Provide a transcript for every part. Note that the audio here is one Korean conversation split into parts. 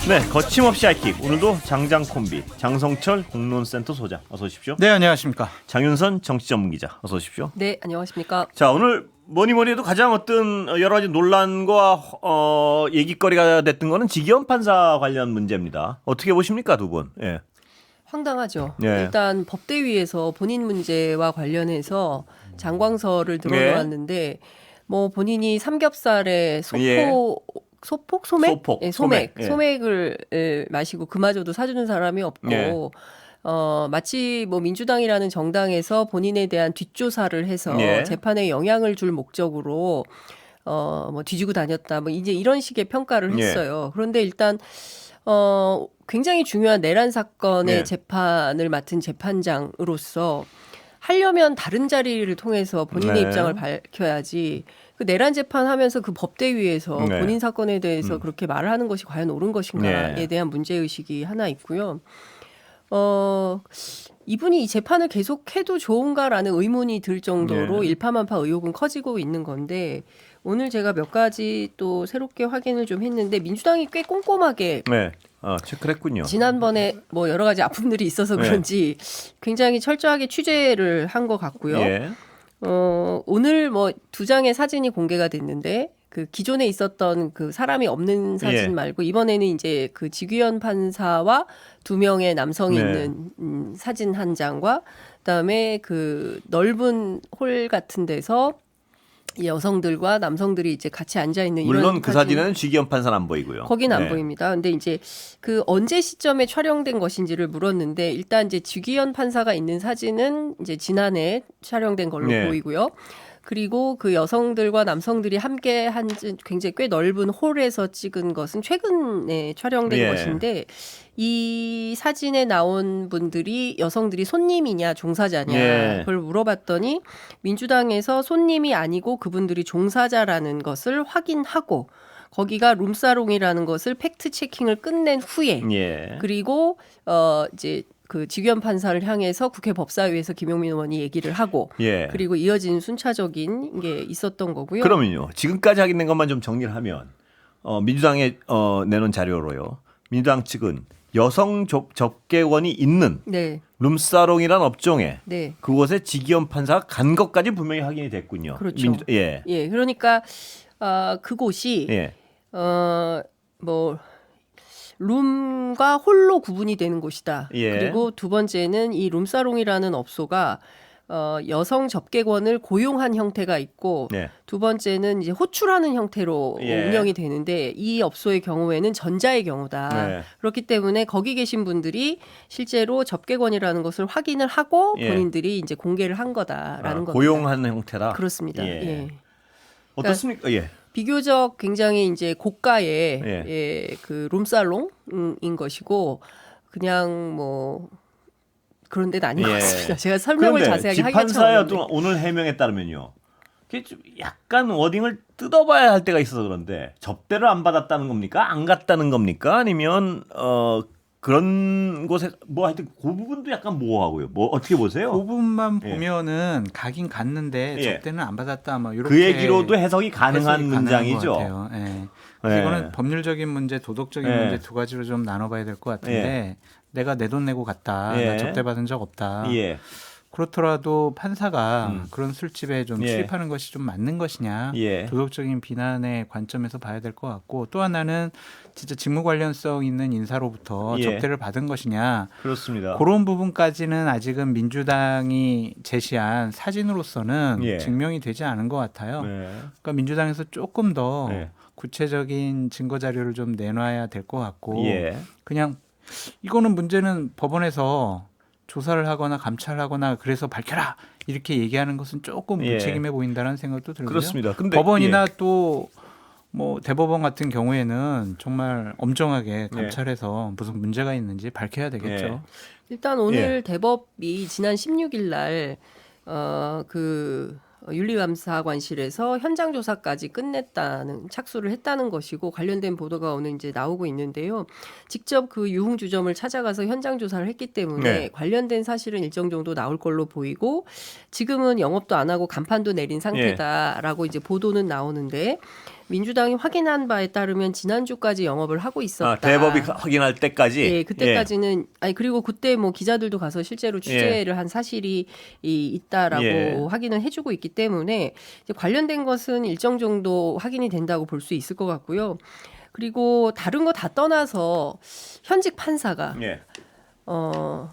네, 거침없이 하이킥. 오늘도 장장 콤비 장성철 공론센터 소장 어서 오십시오. 네, 안녕하십니까. 장윤선 정치 전문 기자 어서 오십시오. 네, 안녕하십니까. 자, 오늘 뭐니 해도 가장 어떤 여러 가지 논란과 얘기거리가 됐던 거는 지기현 판사 관련 문제입니다. 어떻게 보십니까, 두 분? 예. 황당하죠. 네. 일단 법대위에서 본인 문제와 관련해서 장광설을 들어놓았는데 뭐 본인이 삼겹살에 소폭? 소맥? 소폭. 예, 소맥. 예. 소맥을 마시고 그마저도 사주는 사람이 없고 예. 마치 뭐 민주당이라는 정당에서 본인에 대한 뒷조사를 해서 예. 재판에 영향을 줄 목적으로 뭐 뒤지고 다녔다. 뭐 이제 이런 식의 평가를 예. 했어요. 그런데 일단 굉장히 중요한 내란 사건의 예. 재판을 맡은 재판장으로서 하려면 다른 자리를 통해서 본인의 네. 입장을 밝혀야지. 그 내란 재판하면서 그 법대위에서 네. 본인 사건에 대해서 그렇게 말을 하는 것이 과연 옳은 것인가에 네. 대한 문제 의식이 하나 있고요. 이분이 이 재판을 계속해도 좋은가라는 의문이 들 정도로 네. 일파만파 의혹은 커지고 있는 건데 오늘 제가 몇 가지 또 새롭게 확인을 좀 했는데 민주당이 꽤 꼼꼼하게 네. 체크를 했군요. 지난번에 뭐 여러 가지 아픔들이 있어서 네. 그런지 굉장히 철저하게 취재를 한 것 같고요. 예. 오늘 뭐 두 장의 사진이 공개가 됐는데 그 기존에 있었던 그 사람이 없는 사진 예. 말고 이번에는 이제 그 지규현 판사와 두 명의 남성이 네. 있는 사진 한 장과 그다음에 그 넓은 홀 같은 데서 이 여성들과 남성들이 이제 같이 앉아 있는 이런 물론 그 사진. 사진에는 지기현 판사는 안 보이고요. 거긴 안 네. 보입니다. 근데 이제 그 언제 시점에 촬영된 것인지를 물었는데 일단 이제 지기현 판사가 있는 사진은 이제 지난해 촬영된 걸로 네. 보이고요. 그리고 그 여성들과 남성들이 함께 한 굉장히 꽤 넓은 홀에서 찍은 것은 최근에 촬영된 예. 것인데 이 사진에 나온 분들이 여성들이 손님이냐 종사자냐 예. 그걸 물어봤더니 민주당에서 손님이 아니고 그분들이 종사자라는 것을 확인하고 거기가 룸사롱이라는 것을 팩트 체킹을 끝낸 후에 예. 그리고 이제 그 지규현 판사를 향해서 국회 법사위에서 김용민 의원이 얘기를 하고 예. 그리고 이어진 순차적인 게 있었던 거고요. 그러면요. 지금까지 하겠는 것만 좀 정리를 하면 민주당에 내놓은 자료로요. 민주당 측은 여성 접객원이 있는 네, 룸사롱이란 업종에 네, 그곳에 지기현 판사가 간 것까지 분명히 확인이 됐군요. 그렇죠. 예. 예, 그러니까 그곳이 예. 뭐 룸과 홀로 구분이 되는 곳이다. 예. 그리고 두 번째는 이 룸사롱이라는 업소가 여성 접객원을 고용한 형태가 있고 네. 두 번째는 이제 호출하는 형태로 예. 운영이 되는데 이 업소의 경우에는 전자의 경우다. 네. 그렇기 때문에 거기 계신 분들이 실제로 접객원이라는 것을 확인을 하고 예. 본인들이 이제 공개를 한 거다라는 겁니다. 고용하는 형태다. 그렇습니다. 예. 예. 어떻습니까? 예. 비교적 굉장히 이제 고가의 예. 예, 그 룸살롱인 것이고 그냥 뭐 그런 데는 아닌 것 예. 같습니다. 제가 설명을 그런데 자세하게 하기가 참 지판사의 어려운데. 어떤 오늘 해명에 따르면요. 그게 좀 약간 워딩을 뜯어봐야 할 때가 있어서 그런데 접대를 안 받았다는 겁니까? 안 갔다는 겁니까? 아니면 그런 곳에 뭐 하여튼 그 부분도 약간 모호하고요. 뭐 어떻게 보세요? 그 부분만 예. 보면은 가긴 갔는데 예. 접대는 안 받았다. 뭐 이렇게 그 얘기로도 해석이 가능한 해석이 문장이죠. 것 같아요. 예. 예. 이거는 법률적인 문제, 도덕적인 예. 문제 두 가지로 좀 나눠봐야 될 것 같은데 내가 내 돈 내고 갔다. 예. 나 접대받은 적 없다. 예. 그렇더라도 판사가 그런 술집에 좀 예. 출입하는 것이 좀 맞는 것이냐 예. 도덕적인 비난의 관점에서 봐야 될 것 같고 또 하나는 진짜 직무 관련성 있는 인사로부터 예. 접대를 받은 것이냐 그렇습니다. 그런 부분까지는 아직은 민주당이 제시한 사진으로서는 예. 증명이 되지 않은 것 같아요. 네. 그러니까 민주당에서 조금 더 네. 구체적인 증거 자료를 좀 내놔야 될 것 같고 예. 그냥 이거는 문제는 법원에서 조사를 하거나 감찰하거나 그래서 밝혀라 이렇게 얘기하는 것은 조금 예. 무책임해 보인다는 생각도 들고요. 그렇습니다. 근데 법원이나 예. 또 뭐 대법원 같은 경우에는 정말 엄정하게 예. 감찰해서 무슨 문제가 있는지 밝혀야 되겠죠. 예. 일단 오늘 대법이 지난 16일 날 그 윤리감사관실에서 현장 조사까지 끝냈다는 착수를 했다는 것이고 관련된 보도가 오늘 이제 나오고 있는데요. 직접 그 유흥주점을 찾아가서 현장 조사를 했기 때문에 네. 관련된 사실은 일정 정도 나올 걸로 보이고 지금은 영업도 안 하고 간판도 내린 상태다라고 이제 보도는 나오는데 민주당이 확인한 바에 따르면 지난주까지 영업을 하고 있었다. 대법이 확인할 때까지. 예, 그때까지는 아니 그리고 그때 뭐 기자들도 가서 실제로 취재를 한 사실이 있다라고 예. 확인을 해주고 있기 때문에 이제 관련된 것은 일정 정도 확인이 된다고 볼 수 있을 것 같고요. 그리고 다른 거 다 떠나서 현직 판사가 예.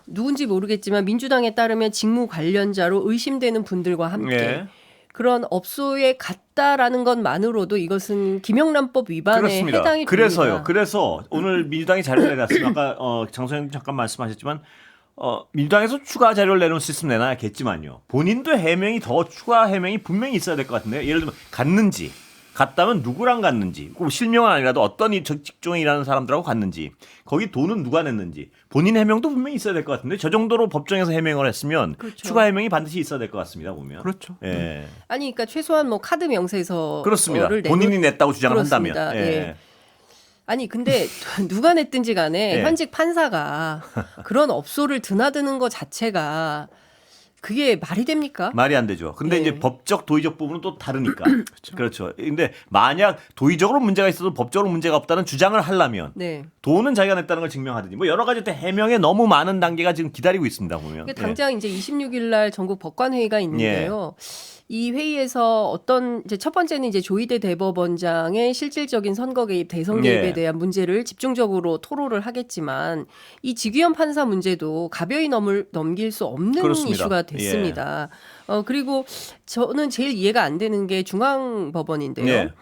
누군지 모르겠지만 민주당에 따르면 직무 관련자로 의심되는 분들과 함께 예. 그런 업소에 갔다라는 것만으로도 이것은 김영란법 위반에 그렇습니다. 해당이 그래서요. 됩니다. 그래서 오늘 민주당이 자료를 내놨습니다. 아까 장소영 잠깐 말씀하셨지만 민주당에서 추가 자료를 내놓을 수 있으면 내놔야겠지만요. 본인도 해명이 더 추가 해명이 분명히 있어야 될 것 같은데요. 예를 들면 갔는지 갔다면 누구랑 갔는지 꼭 실명은 아니라도 어떤 직종에 일하는 사람들하고 갔는지 거기 돈은 누가 냈는지 본인 해명도 분명히 있어야 될 것 같은데 저 정도로 법정에서 해명을 했으면 그렇죠. 추가 해명이 반드시 있어야 될 것 같습니다. 보면. 그렇죠. 예. 아니 그러니까 최소한 뭐 카드 명세서를 그렇습니다. 본인이 냈다고 주장을 한다면. 그렇습니다. 예. 예. 아니 근데 누가 냈든지 간에 예. 현직 판사가 그런 업소를 드나드는 것 자체가 그게 말이 됩니까? 말이 안 되죠. 근데 예. 이제 법적 도의적 부분은 또 다르니까. 그렇죠. 근데 만약 도의적으로 문제가 있어도 법적으로 문제가 없다는 주장을 하려면 네. 돈은 자기가 냈다는 걸 증명하든지 뭐 여러 가지 또 해명에 너무 많은 단계가 지금 기다리고 있습니다. 보면. 그러니까 당장 이제 26일 날 전국 법관 회의가 있는데요. 이 회의에서 어떤 이제 첫 번째는 이제 조희대 대법원장의 실질적인 선거 개입, 대선 개입에 예. 대한 문제를 집중적으로 토로를 하겠지만 이 직위원 판사 문제도 가벼이 넘길 수 없는 그렇습니다. 이슈가 됐습니다. 그리고 저는 제일 이해가 안 되는 게 중앙법원인데요. 예.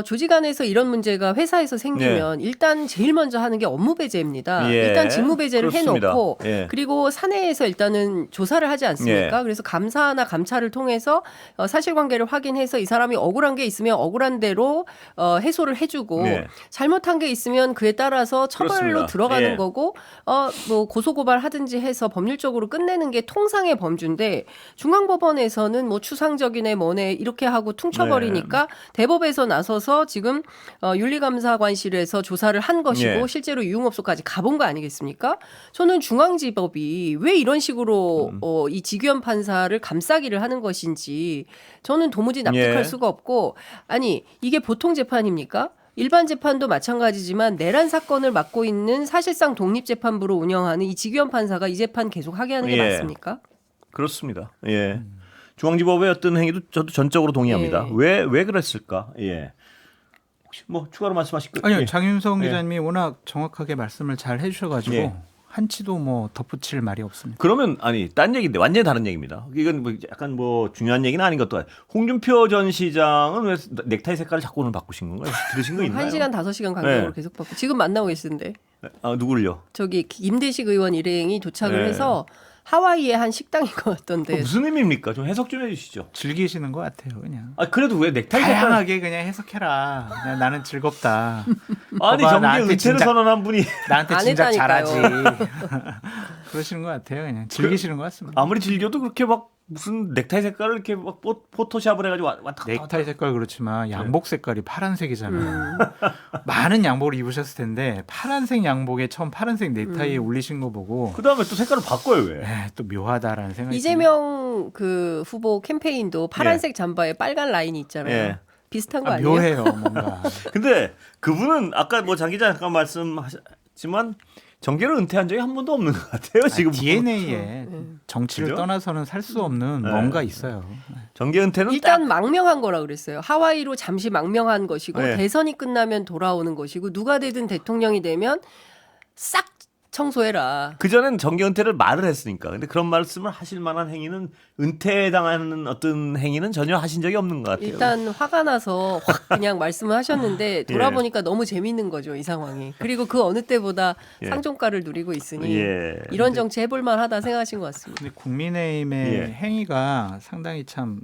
조직 안에서 이런 문제가 회사에서 생기면 일단 제일 먼저 하는 게 업무 배제입니다. 예. 일단 직무 배제를 그렇습니다. 해놓고 예. 그리고 사내에서 일단은 조사를 하지 않습니까? 예. 그래서 감사나 감찰을 통해서 사실관계를 확인해서 이 사람이 억울한 게 있으면 억울한 대로 해소를 해주고 예. 잘못한 게 있으면 그에 따라서 처벌로 그렇습니다. 들어가는 예. 거고 뭐 고소고발 하든지 해서 법률적으로 끝내는 게 통상의 범주인데 중앙법원에서는 뭐 추상적이네 뭐네 이렇게 하고 퉁쳐버리니까 대법에서 나서서 지금 윤리감사관실에서 조사를 한 것이고 예. 실제로 유흥업소까지 가본 거 아니겠습니까? 저는 중앙지법이 왜 이런 식으로 이 직위원 판사를 감싸기를 하는 것인지 저는 도무지 납득할 예. 수가 없고 아니 이게 보통 재판입니까? 일반 재판도 마찬가지지만 내란 사건을 맡고 있는 사실상 독립재판부로 운영하는 이 직위원 판사가 이 재판 계속 하게 하는 게 예. 맞습니까? 그렇습니다. 예. 중앙지법의 어떤 행위도 저도 전적으로 동의합니다. 예. 왜 그랬을까? 예. 혹시 뭐 추가로 말씀하실 거? 아니요, 예. 장윤성 예. 기자님이 워낙 정확하게 말씀을 잘 해주셔가지고 예. 한치도 뭐 덧붙일 말이 없습니다. 그러면 아니 딴 얘기인데 완전히 다른 얘기입니다. 이건 뭐 약간 뭐 중요한 얘기는 아닌 것도 아니고 홍준표 전 시장은 왜 넥타이 색깔을 자꾸 오늘 바꾸신 건가요? 들으신 거 있나요? 1시간 5시간 간격으로 네. 계속 받고 지금 만나고 계시던데 누구를요? 저기 김대식 의원 일행이 도착을 네. 해서 하와이의 한 식당인 것 같던데 무슨 의미입니까? 좀 해석 좀 해주시죠. 즐기시는 것 같아요, 그냥. 그래도 왜 넥타이 색깔? 다양하게 그냥 해석해라. 그냥 나는 즐겁다. 아니 봐봐, 정계 나한테 은퇴를 진작- 선언한 분이 나한테 안 진작 했다니까요. 잘하지. 그러시는 것 같아요, 그냥 즐기시는 것 같습니다. 아무리 즐겨도 그렇게 막 무슨 넥타이 색깔을 이렇게 막 포토샵을 해가지고 왔다 갔다 넥타이 색깔 그렇지만 양복 색깔이 파란색이잖아요. 음. 많은 양복을 입으셨을 텐데 파란색 양복에 처음 파란색 넥타이에 올리신 거 보고 그 다음에 또 색깔을 바꿔요 왜? 또 묘하다라는 생각이 이재명 그 후보 캠페인도 파란색 잠바에 빨간 라인이 있잖아요. 예. 비슷한 거 듭니다. 아니에요? 묘해요, 뭔가. 근데 그분은 아까 뭐 장 기자 잠깐 말씀하셨지만 정계를 은퇴한 적이 한 번도 없는 것 같아요 지금. DNA에 정치를 그죠? 떠나서는 살 수 없는 네. 뭔가 있어요. 정계 은퇴는 일단 망명한 거라 그랬어요. 하와이로 잠시 망명한 것이고 네. 대선이 끝나면 돌아오는 것이고 누가 되든 대통령이 되면 싹 청소해라. 그 전엔 정계 은퇴를 말을 했으니까. 근데 그런 말씀을 하실 만한 행위는 은퇴당하는 어떤 행위는 전혀 하신 적이 없는 것 같아요. 일단 화가 나서 확 그냥 말씀을 하셨는데 돌아보니까 너무 재밌는 거죠 이 상황이. 그리고 그 어느 때보다 예. 상종가를 누리고 있으니 예. 이런 정치 해볼 만하다 생각하신 것 같습니다. 근데 국민의힘의 예. 행위가 상당히 참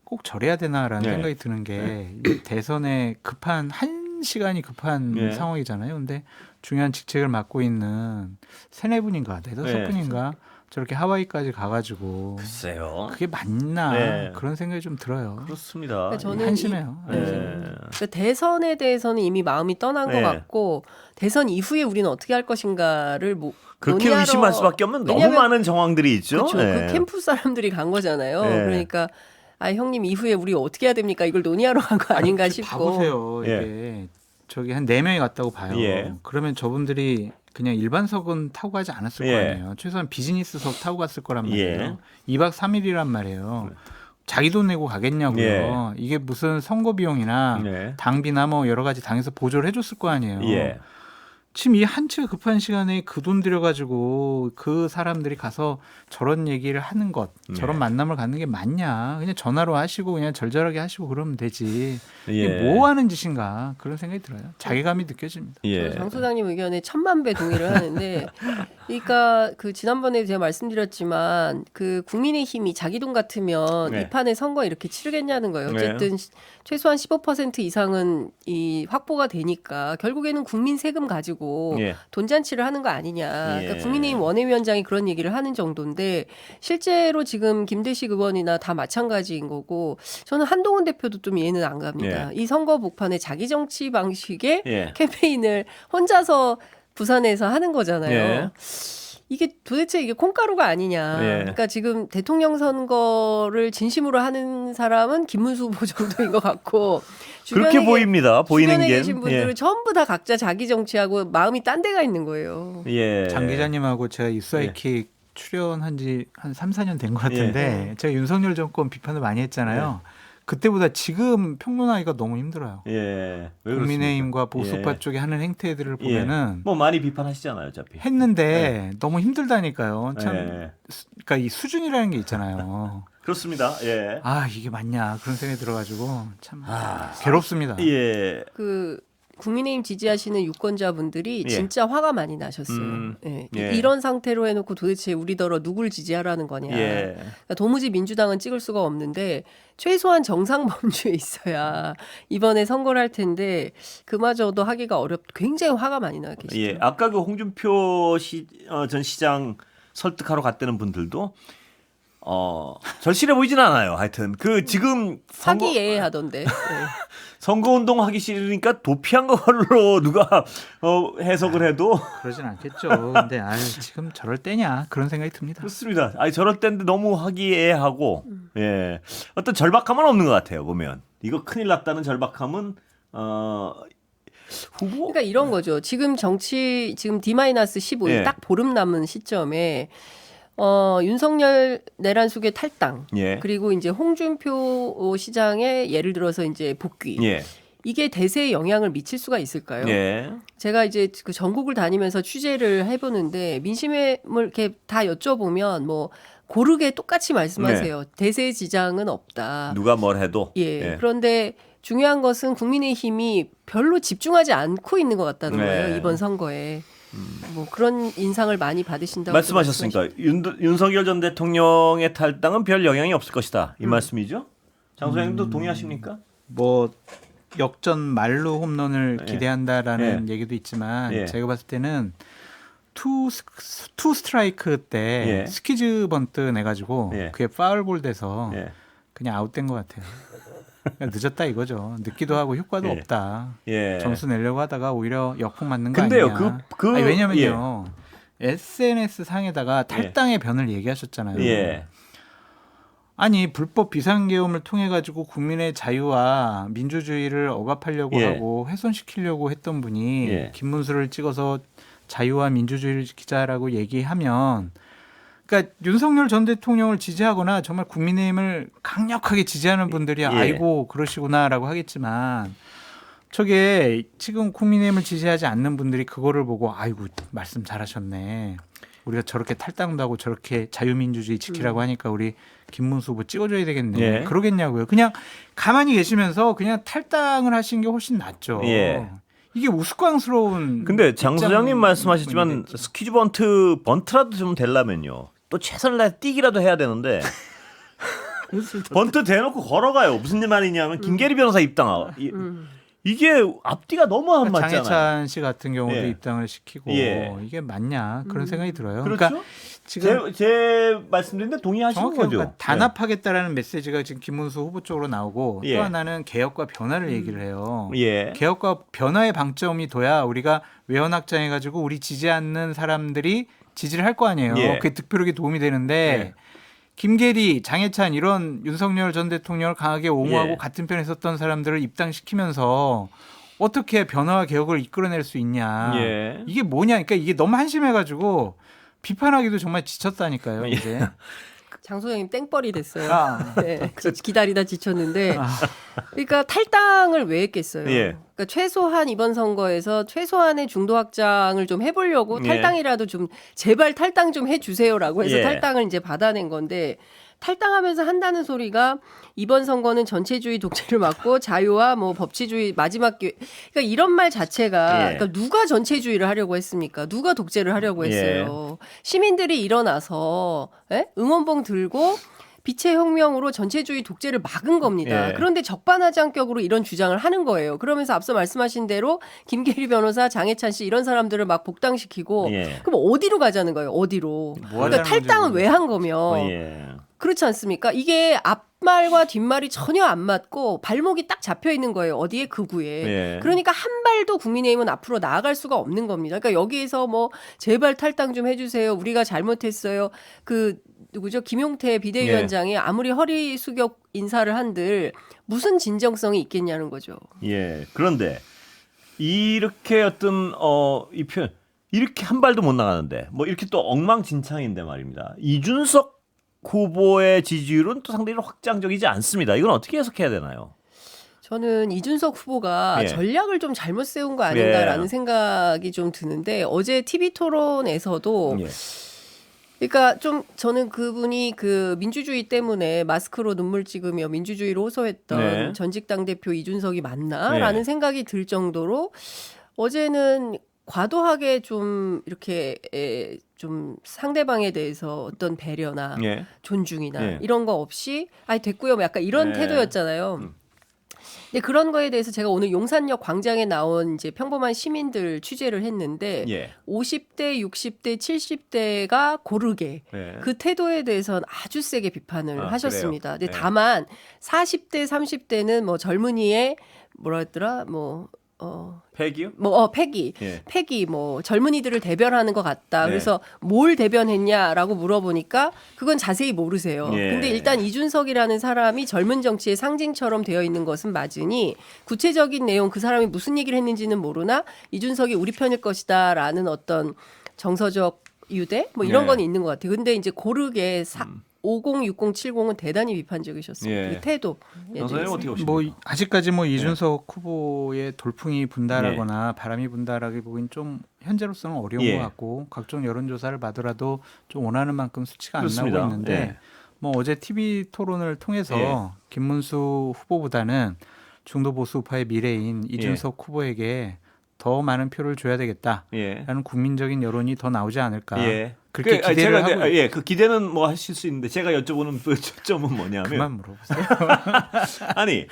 꼭 저래야 되나라는 네. 생각이 드는 게 이 대선에 급한 한 시간이 급한 예. 상황이잖아요. 근데 중요한 직책을 맡고 있는 세네 분인가 네다섯 예. 분인가 저렇게 하와이까지 가가지고 글쎄요. 그게 맞나 네. 그런 생각이 좀 들어요. 그렇습니다. 그러니까 저는 한심해요. 예. 그러니까 대선에 대해서는 이미 마음이 떠난 것 네. 같고 대선 이후에 우리는 어떻게 할 것인가를 그렇게 논의하러- 의심할 수밖에 없는 너무 왜냐하면 많은 정황들이 있죠. 그렇죠. 예. 그 캠프 사람들이 간 거잖아요. 네. 그러니까 아 형님 이후에 우리 어떻게 해야 됩니까? 이걸 논의하러 간 거 아닌가 싶고. 봐보세요. 예. 이게 저기 한 4명이 갔다고 봐요. 예. 그러면 저분들이 그냥 일반석은 타고 가지 않았을 예. 거 아니에요. 최소한 비즈니스석 타고 갔을 거란 말이에요. 예. 2박 3일이란 말이에요. 자기 돈 내고 가겠냐고요. 예. 이게 무슨 선거 비용이나 네. 당비나 뭐 여러 가지 당에서 보조를 해줬을 거 아니에요. 예. 지금 이 한치가 급한 시간에 그 돈 들여가지고 그 사람들이 가서 저런 얘기를 하는 것, 저런 네. 만남을 갖는 게 맞냐? 그냥 전화로 하시고 그냥 절절하게 하시고 그러면 되지. 이게 예. 뭐 하는 짓인가 그런 생각이 들어요. 자괴감이 느껴집니다. 예. 장 소장님 의견에 1000만 배 동의를 하는데, 그러니까 그 지난번에 제가 말씀드렸지만 그 국민의힘이 자기 돈 같으면 네. 이 판에 선거 이렇게 치르겠냐는 거예요. 네. 어쨌든 최소한 15% 이상은 이 확보가 되니까 결국에는 국민 세금 가지고 예. 돈잔치를 하는 거 아니냐. 예. 그러니까 국민의힘 원외위원장이 그런 얘기를 하는 정도인데 실제로 지금 김대식 의원이나 다 마찬가지인 거고 저는 한동훈 대표도 좀 이해는 안 갑니다. 이 선거 복판에 자기 정치 방식의 예. 캠페인을 혼자서 부산에서 하는 거잖아요. 예. 이게 도대체 이게 콩가루가 아니냐. 예. 그러니까 지금 대통령 선거를 진심으로 하는 사람은 김문수 후보 정도인 것 같고 그렇게 주변에 보입니다. 보이는 주변에 게. 계신 분들은 전부 다 각자 자기 정치하고 마음이 딴 데가 있는 거예요. 예. 장 기자님하고 제가 입사이킥 출연한 지 한 3, 4년 된 것 같은데 제가 윤석열 정권 비판을 많이 했잖아요. 그때보다 지금 평론하기가 너무 힘들어요. 예. 왜 국민의힘과 그렇습니까? 보수파 예. 쪽의 하는 행태들을 예. 보면은 뭐 많이 비판하시잖아요, 어차피. 했는데 너무 힘들다니까요. 참, 예. 그러니까 이 수준이라는 게 있잖아요. 그렇습니다. 예. 아 이게 맞냐 그런 생각이 들어가지고 참 아. 괴롭습니다. 예. 그 국민의힘 지지하시는 유권자분들이 예. 진짜 화가 많이 나셨어요. 예. 예. 이런 상태로 해놓고 도대체 우리더러 누굴 지지하라는 거냐. 예. 그러니까 도무지 민주당은 찍을 수가 없는데 최소한 정상 범주에 있어야 이번에 선거를 할 텐데 그마저도 하기가 굉장히 화가 많이 나 계시죠. 예. 아까 그 홍준표 전 시장 설득하러 갔다는 분들도 절실해 보이진 않아요. 하여튼 그 지금 사기예하던데. 네. 선거운동 하기 싫으니까 도피한 걸로 누가 해석을 해도 그러진 않겠죠. 근데 아유 지금 저럴 때냐 그런 생각이 듭니다. 그렇습니다. 아니 저럴 때인데 너무 화기애애하고 예 어떤 절박함은 없는 것 같아요. 보면 이거 큰일 났다는 절박함은 후보 그러니까 이런 거죠. 지금 지금 D-15일 예. 딱 보름 남은 시점에 윤석열 내란숙의 탈당 예. 그리고 이제 홍준표 시장의 예를 들어서 이제 복귀 예. 이게 대세에 영향을 미칠 수가 있을까요? 예. 제가 이제 그 전국을 다니면서 취재를 해보는데 민심을 이렇게 다 여쭤보면 뭐 고르게 똑같이 말씀하세요. 대세 지장은 없다. 누가 뭘 해도 예. 그런데 중요한 것은 국민의힘이 별로 집중하지 않고 있는 것 같다는 네. 거예요. 이번 선거에. 뭐 그런 인상을 많이 받으신다고 말씀하셨으니까 윤석열 전 대통령의 탈당은 별 영향이 없을 것이다 이 말씀이죠? 장 소장님도 동의하십니까? 뭐 역전 만루 홈런을 예. 기대한다라는 얘기도 있지만 예. 제가 봤을 때는 투 스트라이크 때 예. 스키즈 번트 내가지고 예. 그게 파울볼 돼서 예. 그냥 아웃된 것 같아요. 그러니까 늦었다 이거죠. 늦기도 하고 효과도 예. 없다. 예. 점수 내려고 하다가 오히려 역풍 맞는 거 근데요, 아니냐. 그- 아니, 왜냐면요. SNS 상에다가 탈당의 변을 얘기하셨잖아요. 예. 아니 불법 비상계엄을 통해 가지고 국민의 자유와 민주주의를 억압하려고 예. 하고 훼손시키려고 했던 분이 예. 김문수를 찍어서 자유와 민주주의를 지키자라고 얘기하면 그러니까 윤석열 전 대통령을 지지하거나 정말 국민의힘을 강력하게 지지하는 분들이 아이고 그러시구나라고 하겠지만 저게 지금 국민의힘을 지지하지 않는 분들이 그거를 보고 아이고 말씀 잘하셨네. 우리가 저렇게 탈당도 하고 저렇게 자유민주주의 지키라고 하니까 우리 김문수 후보 찍어줘야 되겠네. 예. 그러겠냐고요. 그냥 가만히 계시면서 그냥 탈당을 하신 게 훨씬 낫죠. 예. 이게 우스꽝스러운. 근데 장 소장님 말씀하셨지만 입장문이겠죠. 스키즈 번트라도 좀 되려면요. 또 최선을 다해 뛰기라도 해야 되는데 번트 대놓고 걸어가요. 무슨 말이냐면 김계리 변호사 입당하고 이게 앞뒤가 너무 안 맞잖아요. 장해찬 씨 같은 경우도 예. 입당을 시키고 예. 이게 맞냐 그런 생각이 들어요. 그렇죠? 그러니까 지금 제 말씀드린데 동의하시는 정확해요. 거죠. 그러니까 단합하겠다라는 메시지가 지금 김문수 후보 쪽으로 나오고 예. 또 하나는 개혁과 변화를 얘기를 해요. 예. 개혁과 변화의 방점이 둬야 우리가 외연확장 해가지고 우리 지지 않는 사람들이 지지를 할 거 아니에요. 예. 그게 득표력에 도움이 되는데 김계리, 장해찬 이런 윤석열 전 대통령을 강하게 옹호하고 예. 같은 편에 섰던 사람들을 입당시키면서 어떻게 변화와 개혁을 이끌어낼 수 있냐. 예. 이게 뭐냐. 그러니까 이게 너무 한심해가지고 비판하기도 정말 지쳤다니까요. 예. 이제. 장 소장님 땡벌이 됐어요. 아. 네, 기다리다 지쳤는데, 그러니까 탈당을 왜 했겠어요? 예. 그러니까 최소한 이번 선거에서 최소한의 중도 확장을 좀 해보려고 예. 탈당이라도 좀 제발 탈당 좀 해주세요라고 해서 예. 탈당을 이제 받아낸 건데, 탈당하면서 한다는 소리가 이번 선거는 전체주의 독재를 막고 자유와 뭐 법치주의 마지막 기회. 그러니까 이런 말 자체가 예. 그러니까 누가 전체주의를 하려고 했습니까? 누가 독재를 하려고 했어요? 시민들이 일어나서 응원봉 들고 빛의 혁명으로 전체주의 독재를 막은 겁니다. 예. 그런데 적반하장격으로 이런 주장을 하는 거예요. 그러면서 앞서 말씀하신 대로 김계리 변호사, 장해찬 씨 이런 사람들을 막 복당시키고 예. 그럼 어디로 가자는 거예요? 어디로? 뭐 그러니까 하자는 탈당은 건지 왜 한 거며? 예. 그렇지 않습니까? 이게 앞말과 뒷말이 전혀 안 맞고 발목이 딱 잡혀 있는 거예요. 어디에 극우에. 예. 그러니까 한 발도 국민의힘은 앞으로 나아갈 수가 없는 겁니다. 그러니까 여기에서 뭐 제발 탈당 좀 해주세요. 우리가 잘못했어요. 그 누구죠? 김용태 비대위원장이 아무리 허리 숙여 인사를 한들 무슨 진정성이 있겠냐는 거죠. 예. 그런데 이렇게 어떤 이 표현 이렇게 한 발도 못 나가는데 뭐 이렇게 또 엉망진창인데 말입니다. 이준석 후보의 지지율은 또 상당히 확장적이지 않습니다. 이건 어떻게 해석해야 되나요? 저는 이준석 후보가 예. 전략을 좀 잘못 세운 거 아닌가라는 예. 생각이 좀 드는데 어제 TV 토론에서도 예. 그러니까 좀 저는 그분이 그 민주주의 때문에 마스크로 눈물 찍으며 민주주의를 호소했던 네. 전직 당대표 이준석이 맞나라는 네. 생각이 들 정도로 어제는 과도하게 좀 이렇게 좀 상대방에 대해서 어떤 배려나 예. 존중이나 예. 이런 거 없이 아니 됐고요 뭐 약간 이런 네. 태도였잖아요. 근데 그런 거에 대해서 제가 오늘 용산역 광장에 나온 이제 평범한 시민들 취재를 했는데 예. 50대, 60대, 70대가 고르게 예. 그 태도에 대해서는 아주 세게 비판을 아, 하셨습니다. 그래요? 근데 네. 다만 40대, 30대는 뭐 젊은이의 뭐라 했더라? 폐기요? 패기. 예. 패기 뭐 젊은이들을 대변하는 것 같다. 네. 그래서 뭘 대변했냐라고 물어보니까 그건 자세히 모르세요. 예. 근데 일단 이준석이라는 사람이 젊은 정치의 상징처럼 되어 있는 것은 맞으니 구체적인 내용 그 사람이 무슨 얘기를 했는지는 모르나 이준석이 우리 편일 것이다라는 어떤 정서적 유대 뭐 이런 네. 건 있는 것 같아요. 근데 이제 고르게 50, 60, 70은 대단히 비판적이셨습니다. 예. 이 태도. 선생님 어떻게 보십니까? 뭐 아직까지 뭐 이준석 후보의 돌풍이 분다라거나 바람이 분다라기 보기엔 좀 현재로서는 어려운 예. 것 같고 각종 여론조사를 봐더라도 좀 원하는 만큼 수치가 안 그렇습니다. 나오고 있는데 예. 뭐 어제 TV 토론을 통해서 예. 김문수 후보보다는 중도 보수 우파의 미래인 이준석 후보에게 더 많은 표를 줘야 되겠다라는 예. 국민적인 여론이 더 나오지 않을까. 예. 그렇게 아니, 기대를 제가 하고 예, 그 기대는 뭐 하실 수 있는데 제가 여쭤보는 그 초점은 뭐냐면 그만 물어보세요. 아니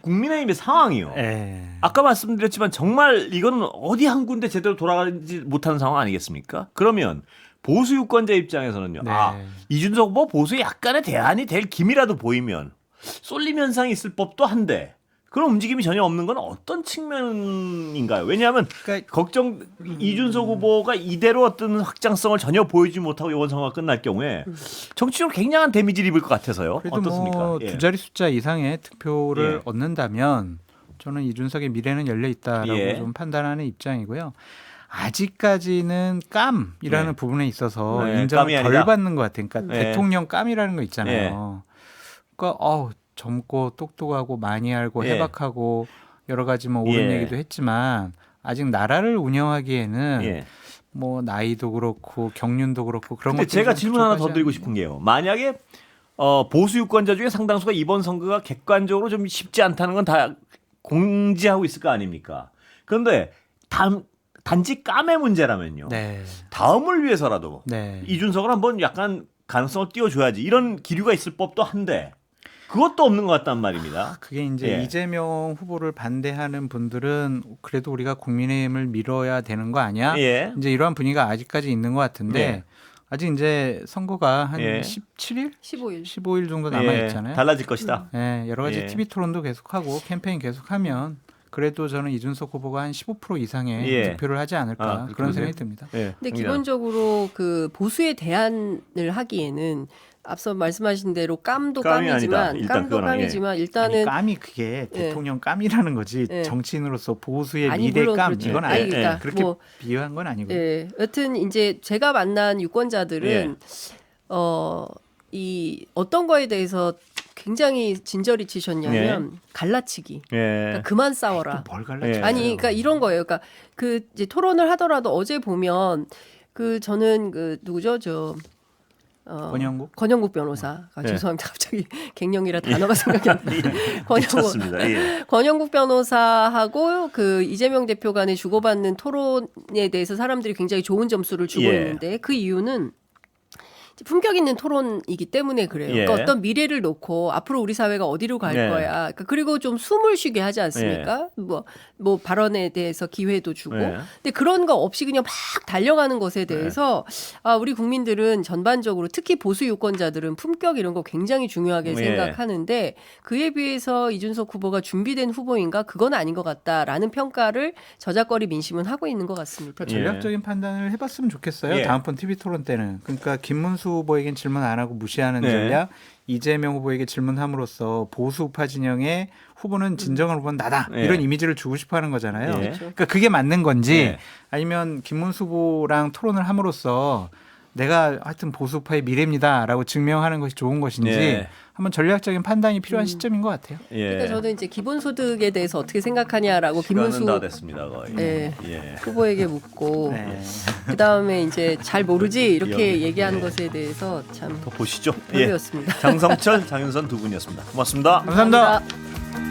국민의힘의 상황이요. 예. 아까 말씀드렸지만 정말 이거는 어디 한 군데 제대로 돌아가지 못하는 상황 아니겠습니까? 그러면 보수 유권자 입장에서는요. 네. 아, 이준석 후보 보수에 약간의 대안이 될 기미라도 보이면 쏠림 현상이 있을 법도 한데 그런 움직임이 전혀 없는 건 어떤 측면인가요? 왜냐하면 그러니까 이준석 후보가 이대로 어떤 확장성을 전혀 보이지 못하고 이번 선거가 끝날 경우에 정치적으로 굉장한 데미지를 입을 것 같아서요. 그래도 어떻습니까? 뭐 예. 두 자리 숫자 이상의 득표를 예. 얻는다면 저는 이준석의 미래는 열려 있다라고 예. 좀 판단하는 입장이고요. 아직까지는 깜이라는 네. 부분에 있어서 네, 인정을 깜이 덜 아니다. 받는 것 같아요. 그러니까 네. 대통령 깜이라는 거 있잖아요. 그러니까 젊고 똑똑하고 많이 알고 예. 해박하고 여러 가지 뭐 옳은 예. 얘기도 했지만 아직 나라를 운영하기에는 예. 뭐 나이도 그렇고 경륜도 그렇고 그런 근데 것들이 제가 좀 질문 하나 더 부족하지 드리고 싶은 게요. 만약에 보수 유권자 중에 상당수가 이번 선거가 객관적으로 좀 쉽지 않다는 건 다 공지하고 있을 거 아닙니까? 그런데 단지 깜의 문제라면요. 네. 다음을 위해서라도 네. 이준석을 한번 약간 가능성을 띄워줘야지 이런 기류가 있을 법도 한데 그것도 없는 것 같단 말입니다. 그게 이제 예. 이재명 후보를 반대하는 분들은 그래도 우리가 국민의힘을 밀어야 되는 거 아니야? 예. 이제 이러한 분위기가 아직까지 있는 것 같은데 예. 아직 이제 선거가 한 예. 17일, 15일. 15일 정도 남아 예. 있잖아요. 달라질 것이다. 예, 여러 가지 예. TV 토론도 계속하고 캠페인 계속하면 그래도 저는 이준석 후보가 한 15% 이상의 예. 득표를 하지 않을까 그렇게 그런 보세요? 생각이 듭니다. 예. 근데 기본적으로 그 보수에 대안을 하기에는 앞서 말씀하신 대로 깜도 깜이 깜이지만 아니다. 일단 깜도 그거는, 깜이지만 아니, 일단은 깜이 그게 대통령 깜이라는 거지 예. 정치인으로서 보수의 아니, 미래 물론 깜 그렇죠. 이건 아니, 아니에요. 그러니까 그렇게 뭐, 비유한 건 아니고요. 예, 여튼 이제 제가 만난 유권자들은 이 어떤 거에 대해서 굉장히 진저리 치셨냐면 갈라치기. 예. 그러니까 그만 싸워라. 뭘 예. 갈라치기? 아니, 그러니까 이런 거예요. 그러니까 그 이제 토론을 하더라도 어제 보면 그 저는 그 누구죠, 권영국 변호사. 예. 죄송합니다. 갑자기 갱년기라 단어가 생각이 안 나요. 미쳤습니다. 예. 권영국 변호사하고 그 이재명 대표 간에 주고받는 토론에 대해서 사람들이 굉장히 좋은 점수를 주고 예. 있는데 그 이유는 품격 있는 토론이기 때문에 그래요. 예. 그러니까 어떤 미래를 놓고 앞으로 우리 사회가 어디로 갈 예. 거야. 그러니까 그리고 좀 숨을 쉬게 하지 않습니까? 뭐 발언에 대해서 기회도 주고. 예. 근데 그런 거 없이 그냥 막 달려가는 것에 대해서 우리 국민들은 전반적으로 특히 보수 유권자들은 품격 이런 거 굉장히 중요하게 예. 생각하는데 그에 비해서 이준석 후보가 준비된 후보인가? 그건 아닌 것 같다라는 평가를 저작거리 민심은 하고 있는 것 같습니다. 그러니까 전략적인 판단을 해봤으면 좋겠어요. 예. 다음번 TV 토론 때는. 그러니까 김문수 후보에겐 질문 안 하고 무시하는 네. 전략, 이재명 후보에게 질문함으로써 보수 우파 진영의 후보는 진정한 후보는 나다 예. 이런 이미지를 주고 싶어하는 거잖아요. 예. 그렇죠. 그러니까 그게 맞는 건지 예. 아니면 김문수 후보랑 토론을 함으로써 내가 하여튼 보수 우파의 미래입니다라고 증명하는 것이 좋은 것인지 예. 한번 전략적인 판단이 필요한 시점인 것 같아요. 예. 그러니까 저는 이제 기본소득에 대해서 어떻게 생각하냐라고 시간은 김문수 다 됐습니다. 거의. 예. 예. 후보에게 묻고 네. 그 다음에 이제 잘 모르지 이렇게 여기, 얘기하는 예. 것에 대해서 참 더 보시죠. 예. 별로였습니다. 장성철, 장윤선 두 분이었습니다. 고맙습니다. 감사합니다.